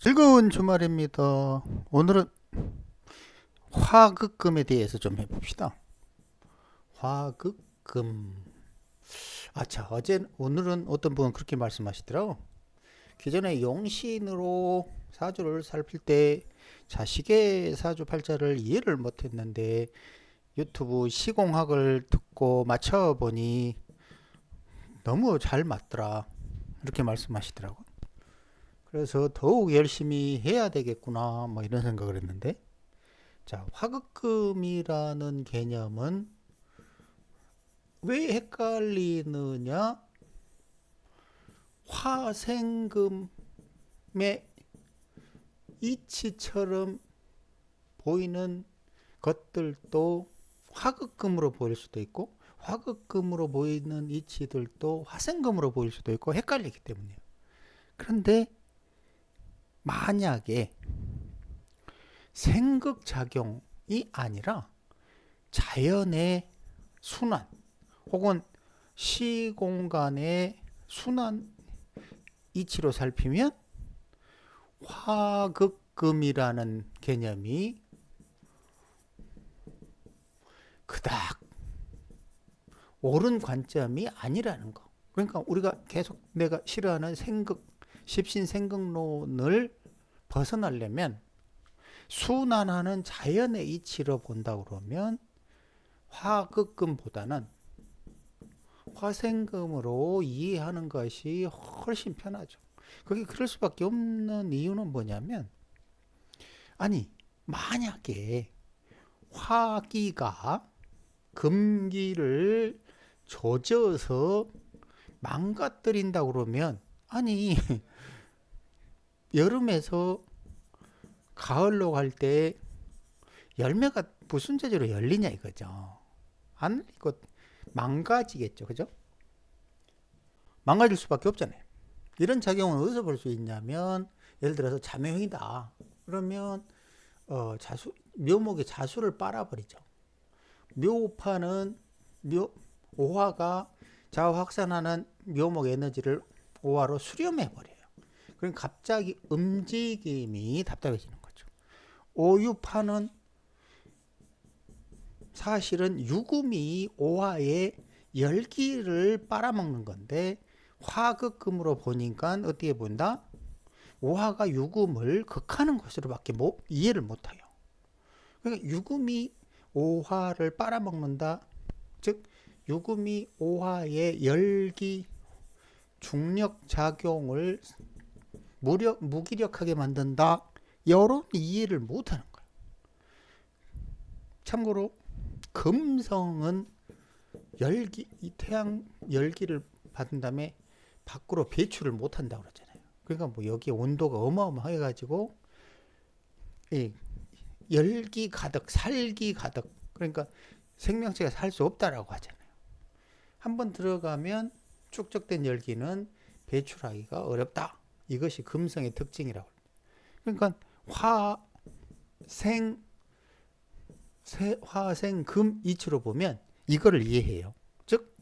즐거운 주말입니다. 오늘은 화극금에 대해서 좀 해봅시다. 화극금. 자, 오늘은 어떤 분은 그렇게 말씀하시더라고. 기존에 용신으로 사주를 살필 때 자식의 사주팔자를 이해를 못했는데 유튜브 시공학을 듣고 맞춰보니 너무 잘 맞더라. 이렇게 말씀하시더라고. 그래서 더욱 열심히 해야 되겠구나, 뭐 이런 생각을 했는데, 자, 화급금이라는 개념은 왜 헷갈리느냐? 화생금의 이치처럼 보이는 것들도 화급금으로 보일 수도 있고, 화급금으로 보이는 이치들도 화생금으로 보일 수도 있고, 헷갈리기 때문이에요. 그런데 만약에 생극작용이 아니라 자연의 순환 혹은 시공간의 순환 이치로 살피면 화극금이라는 개념이 그닥 옳은 관점이 아니라는 거. 그러니까 우리가 계속 내가 싫어하는 십신생극론을 벗어나려면 순환하는 자연의 이치로 본다 그러면 화극금보다는 화생금으로 이해하는 것이 훨씬 편하죠. 그게 그럴 수밖에 없는 이유는 뭐냐면, 아니, 만약에 화기가 금기를 조져서 망가뜨린다 그러면, 아니, 여름에서 가을로 갈 때 열매가 무슨 재주로 열리냐 이거죠. 안 이거 망가지겠죠, 그죠? 망가질 수밖에 없잖아요. 이런 작용은 어디서 볼 수 있냐면, 예를 들어서 자묘형이다. 그러면 묘목의 자수를 빨아버리죠. 묘파는 오화가 자화 확산하는 묘목 에너지를 오화로 수렴해 버려요. 그럼 갑자기 움직임이 답답해지는 거죠. 오유파는 사실은 유금이 오화의 열기를 빨아먹는 건데, 화극금으로 보니까 어떻게 본다? 오화가 유금을 극하는 것으로밖에 이해를 못해요. 그러니까 유금이 오화를 빨아먹는다. 즉 유금이 오화의 열기 중력 작용을 무기력하게 만든다. 이런 이해를 못하는 거예요. 참고로 금성은 태양 열기를 받은 다음에 밖으로 배출을 못한다고 그러잖아요. 그러니까 뭐 여기 온도가 어마어마해 가지고 열기 가득, 살기 가득. 그러니까 생명체가 살 수 없다라고 하잖아요. 한번 들어가면 축적된 열기는 배출하기가 어렵다. 이것이 금성의 특징이라고. 그러니까 화생금 이치로 보면 이거를 이해해요. 즉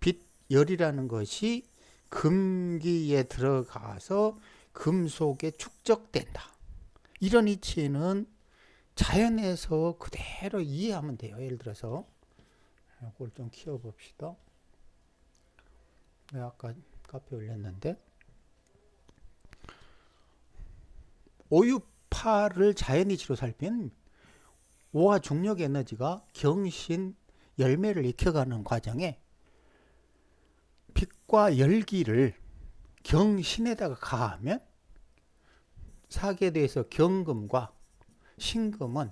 빛 열이라는 것이 금기에 들어가서 금속에 축적된다. 이런 이치는 자연에서 그대로 이해하면 돼요. 예를 들어서 이걸 좀 키워봅시다. 내가 아까 카페 올렸는데, 오유파를 자연이치로 살피면 오화 중력 에너지가 경신 열매를 익혀가는 과정에 빛과 열기를 경신에다가 가하면 사계에 대해서 경금과 신금은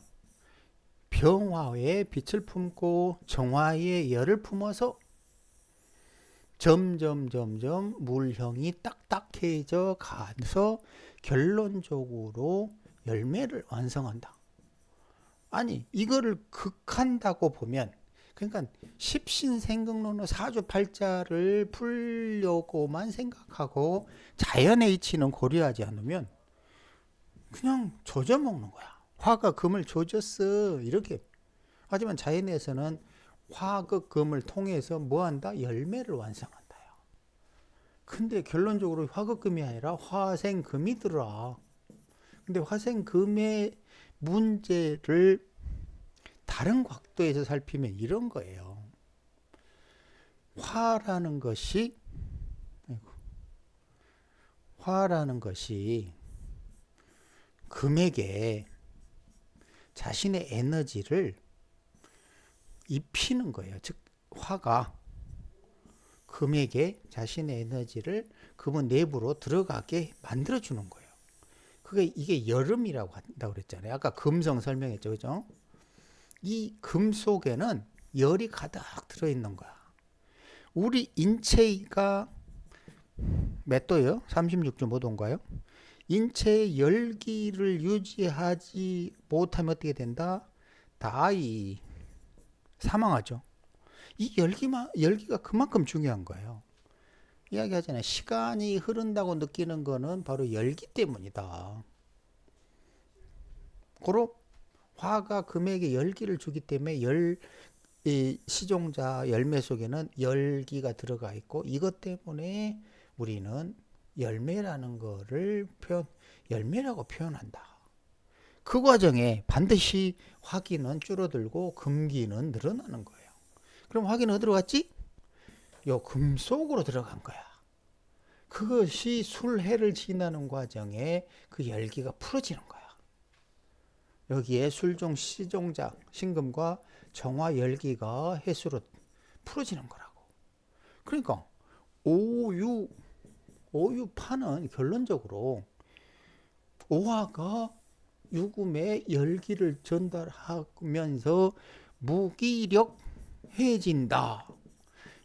병화에 빛을 품고 정화에 열을 품어서 점점 물형이 딱딱해져 가서 결론적으로 열매를 완성한다. 아니, 이거를 극한다고 보면, 그러니까 십신생극론의 사주팔자를 풀려고만 생각하고 자연의 이치는 고려하지 않으면 그냥 조져먹는 거야. 화가 금을 조졌어, 이렇게. 하지만 자연에서는 화극 금을 통해서 뭐한다? 열매를 완성한다요. 근데 결론적으로 화극금이 아니라 화생금이 들어와. 근데 화생금의 문제를 다른 각도에서 살피면 이런 거예요. 화라는 것이 금에게 자신의 에너지를 입히는 거예요. 즉 화가 금에게 자신의 에너지를 금은 내부로 들어가게 만들어주는 거예요. 이게 여름이라고 한다고 그랬잖아요. 아까 금성 설명했죠. 그죠? 이 금 속에는 열이 가득 들어있는 거야. 우리 인체가 몇 도예요? 36.5도인가요? 인체의 열기를 유지하지 못하면 어떻게 된다? 사망하죠. 이 열기가 그만큼 중요한 거예요. 이야기하잖아요. 시간이 흐른다고 느끼는 거는 바로 열기 때문이다. 고로 화가 금에게 열기를 주기 때문에 이 시종자 열매 속에는 열기가 들어가 있고, 이것 때문에 우리는 열매라는 거를 열매라고 표현한다. 그 과정에 반드시 화기는 줄어들고 금기는 늘어나는 거예요. 그럼 화기는 어디로 갔지? 요 금 속으로 들어간 거야. 그것이 술해를 지나는 과정에 그 열기가 풀어지는 거야. 여기에 술종, 시종자, 신금과 정화 열기가 해수로 풀어지는 거라고. 그러니까 오유파는 결론적으로 오화가 유금에 열기를 전달하면서 무기력해진다.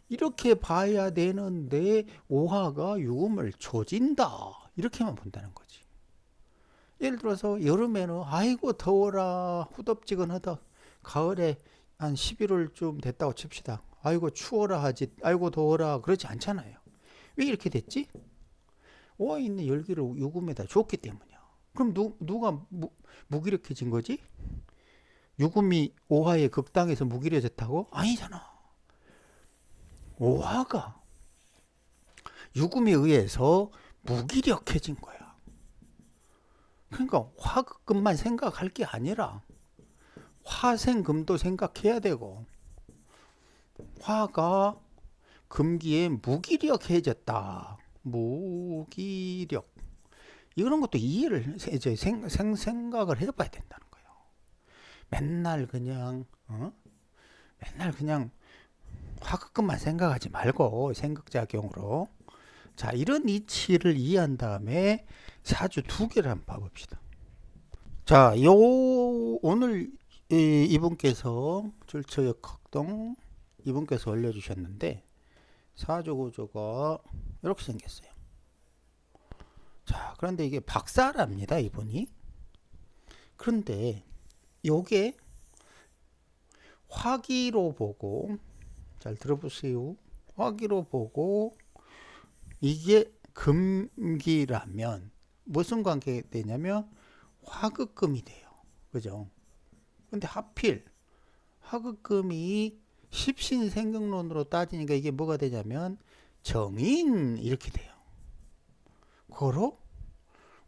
이렇게 봐야 되는데 오화가 유금을 조진다. 이렇게만 본다는 거지. 예를 들어서 여름에는 아이고 더워라 후덥지근하다. 가을에 한 11월쯤 됐다고 칩시다. 아이고 추워라 하지. 아이고 더워라 그러지 않잖아요. 왜 이렇게 됐지? 오화에 있는 열기를 유금에다 줬기 때문이야. 그럼 누가 무기력해진 거지? 유금이 오화에 급당해서 무기력해졌다고? 아니잖아. 오화가 유금에 의해서 무기력해진 거야. 그러니까 화금만 생각할 게 아니라 화생금도 생각해야 되고, 화가 금기에 무기력해졌다. 무기력. 이런 것도 이해를 이제 생각을 해봐야 된다는 거예요. 맨날 그냥 화극금만 생각하지 말고 생각작용으로. 자, 이런 이치를 이해한 다음에 사주 두 개를 한번 봐봅시다. 자, 오늘 이분께서 출처역 학동 이분께서 올려주셨는데 사주 구조가 이렇게 생겼어요. 자, 그런데 이게 박사랍니다, 이분이. 그런데 요게 화기로 보고, 잘 들어보세요. 화기로 보고 이게 금기라면 무슨 관계가 되냐면 화극금이 돼요. 그죠? 근데 하필 화극금이 십신생경론으로 따지니까 이게 뭐가 되냐면 정인 이렇게 돼요. 그거로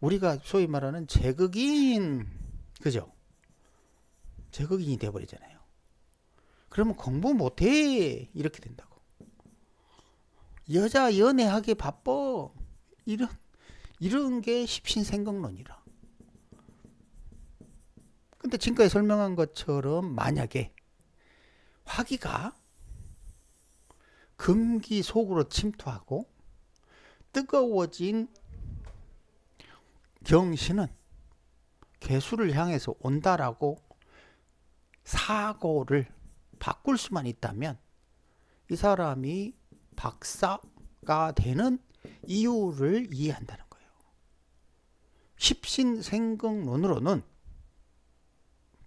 우리가 소위 말하는 제극인, 그죠? 제극인이 돼버리잖아요. 그러면 공부 못해 이렇게 된다고. 여자 연애하기 바빠 이런 게 십신생경론이라. 근데 지금까지 설명한 것처럼 만약에 화기가 금기 속으로 침투하고 뜨거워진 경신은 개수를 향해서 온다라고 사고를 바꿀 수만 있다면 이 사람이 박사가 되는 이유를 이해한다는 거예요. 십신생경론으로는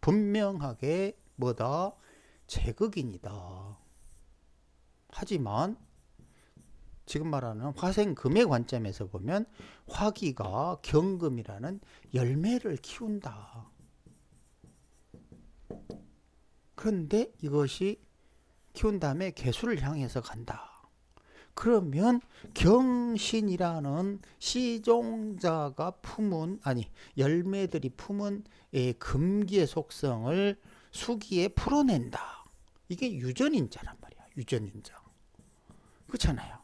분명하게 뭐다? 제극인이다. 하지만 지금 말하는 화생금의 관점에서 보면 화기가 경금이라는 열매를 키운다. 그런데 이것이 키운 다음에 개수를 향해서 간다. 그러면 경신이라는 시종자가 품은 열매들이 품은 금기의 속성을 수기에 풀어낸다. 이게 유전인자란 말이야. 유전인자. 그렇잖아요.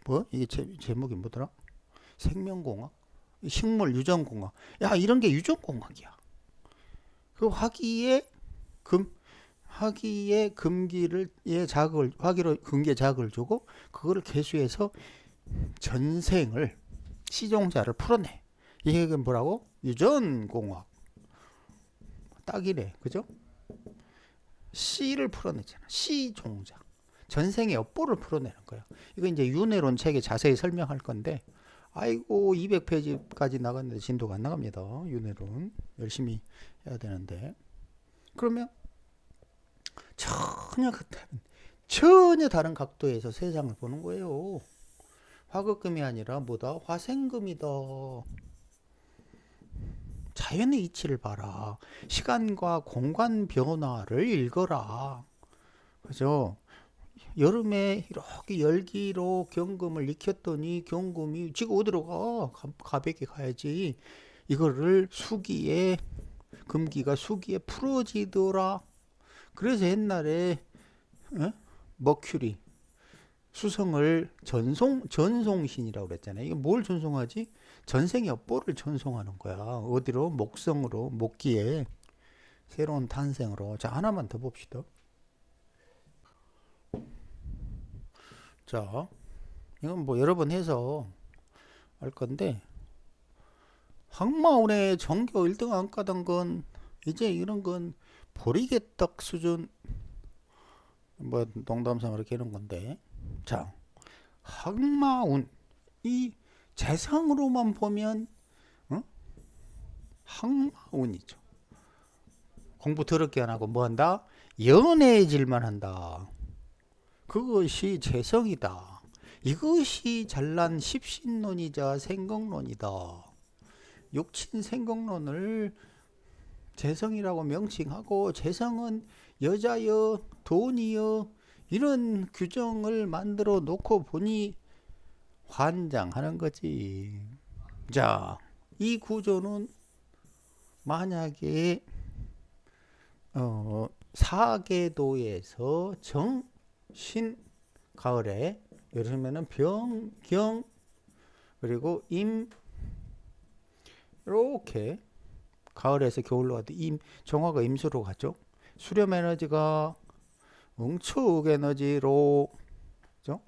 뭐 이게 제목이 뭐더라? 생명공학, 식물 유전공학. 야, 이런 게 유전공학이야. 그 화기에 금기를 화기로 금기에 자극을 주고 그거를 개수해서 전생을 시종자를 풀어내. 이게 뭐라고? 유전공학. 딱이네, 그죠? 씨를 풀어내잖아. 시종자. 전생의 업보를 풀어내는 거야. 이거 이제 윤회론 책에 자세히 설명할 건데, 아이고 200페이지까지 나갔는데 진도가 안 나갑니다. 윤회론 열심히 해야 되는데. 그러면 전혀 다른 각도에서 세상을 보는 거예요. 화극금이 아니라 뭐다? 화생금이다. 자연의 이치를 봐라. 시간과 공간 변화를 읽어라. 그죠? 여름에 이렇게 열기로 경금을 익혔더니 경금이 지금 어디로 가? 가백에 가야지. 이거를 수기에 금기가 수기에 풀어지더라. 그래서 옛날에 머큐리 수성을 전송신이라고 그랬잖아요. 이게 뭘 전송하지? 전생의 업보를 전송하는 거야. 어디로? 목성으로, 목기에 새로운 탄생으로. 자, 하나만 더 봅시다. 자, 이건 뭐 여러 번 해서 알 건데, 항마운의 전교 1등 안 가던 건 이제 이런 건 보리개떡 수준, 뭐 농담삼아 이렇게 하는 건데, 자, 항마운 이 재상으로만 보면 항마운이죠. 공부 더럽게 안 하고 뭐 한다? 연해질만 한다. 그것이 재성이다. 이것이 잘난 십신론이자 생각론이다. 육친 생각론을 재성이라고 명칭하고 재성은 여자여 돈이여 이런 규정을 만들어 놓고 보니 환장하는 거지. 자, 이 구조는 만약에 사계도에서 정신 가을에 예를 들면은 병, 경 그리고 임 이렇게 가을에서 겨울로 가도 정화가 임수로 가죠. 수렴 에너지가 응축 에너지로 그죠?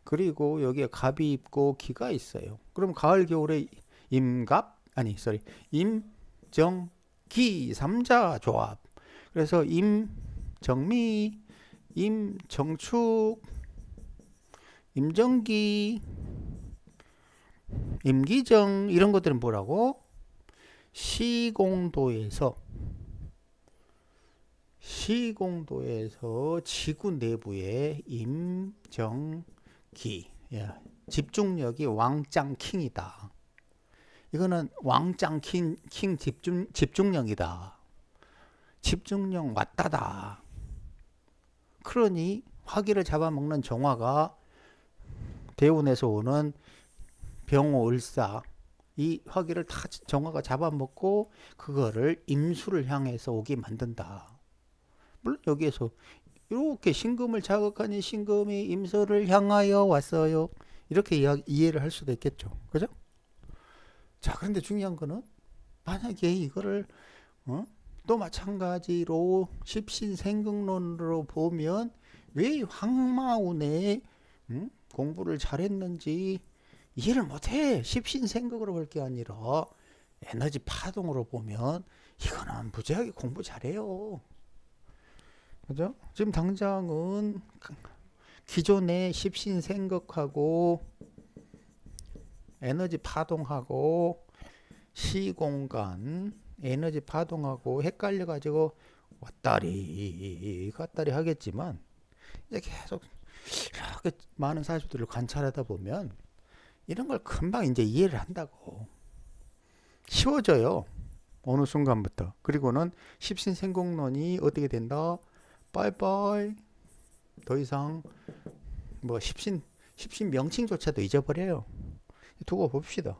그리고 여기에 갑이 있고 기가 있어요. 그럼 가을 겨울에 임정기 3자 조합. 그래서 임정미, 임정축, 임정기, 임기정 이런 것들은 뭐라고? 시공도에서 지구 내부의 임정기 집중력이 왕짱 킹이다. 이거는 왕짱 킹 집중력이다. 집중력 왔다다. 그러니 화기를 잡아먹는 정화가 대운에서 오는 병호을사 이 화기를 다 정화가 잡아먹고 그거를 임수를 향해서 오게 만든다. 물론 여기에서 이렇게 신금을 자극하니 신금이 임수를 향하여 왔어요. 이렇게 이해를 할 수도 있겠죠. 그죠? 자, 그런데 중요한 거는 만약에 이거를 또 마찬가지로 십신생극론으로 보면 왜 황마운에 공부를 잘했는지 이해를 못해. 십신생극으로 볼 게 아니라 에너지 파동으로 보면 이거는 무지하게 공부 잘해요. 그죠? 지금 당장은 기존의 십신생극하고 에너지 파동하고 시공간 에너지 파동하고 헷갈려 가지고 왔다리 갔다리 하겠지만 이제 계속 이렇게 많은 사주들을 관찰하다 보면 이런 걸 금방 이제 이해를 한다고. 쉬워져요. 어느 순간부터. 그리고는 십신생공론이 어떻게 된다? 빠이빠이. 더 이상 뭐 십신 명칭조차도 잊어버려요. 두고 봅시다.